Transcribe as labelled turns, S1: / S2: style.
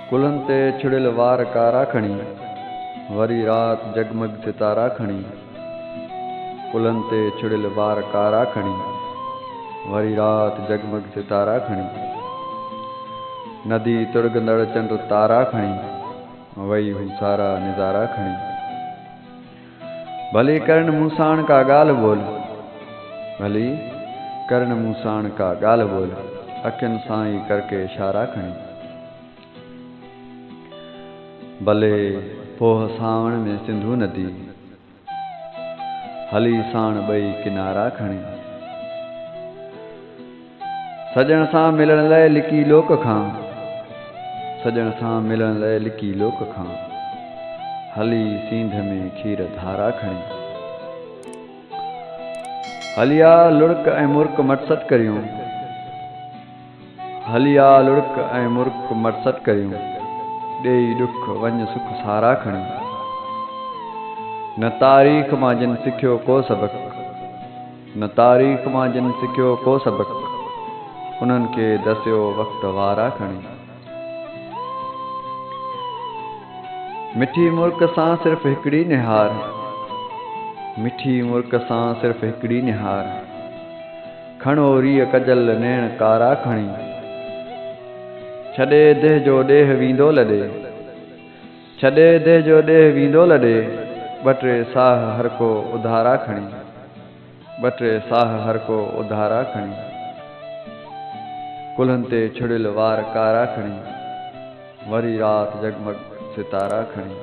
S1: कुल्हनि ते छुड़ियल वार कारा खणी, वरी रात जगमग सितारा खणी। कुल्हनि ते छुड़ियल वार कारा खणी, वरी रात जगमग सितारा खणी। नदी तुड़गंदड़ चंड तारा खणी, वही हू सारा निज़ारा खणी। भली करण मूसाण का गाल बोल, भली करण मूसाण का गाल बोल, अखियुनि सां ई करके इशारा खणी। भले पोह सावण में सिंधु नदी, हली साण ॿई किनारा खणी। सजण सां मिलण लाइ लिकी लोक खां, सजण सां मिलण लाइ लिकी लोक खां, हली सींध में खीर धारा खणी। हलिया लुड़क ऐं मुर्क मटसट करियूं, हलिया लुड़क ऐं मुर्क मटसट करियूं, ॾेई ॾुख वञ सुख सारा खणी। न तारीख़ मां जिन सिखियो को सबक, न तारीख़ मां जिन सिखियो को सबक, उन्हनि खे दसियो वक़्त वारा खणी। मिठी मुर्क सां सिर्फ़ हिकिड़ी निहार, मिठी मुर्क सां सिर्फ़ हिकिड़ी निहार, खणो रीअ कजल नैण कारा खणी। छॾे देह जो ॾेह वींदो लॾे, छॾे देह जो ॾेह वींदो लॾे, ॿ टे साह हर को उधारा खणी, ॿ टे साह हर को उधारा खणी। कुल्हनि ते छुड़ियल वार कारा खणी, वरी रात जगमग सितारा खणी।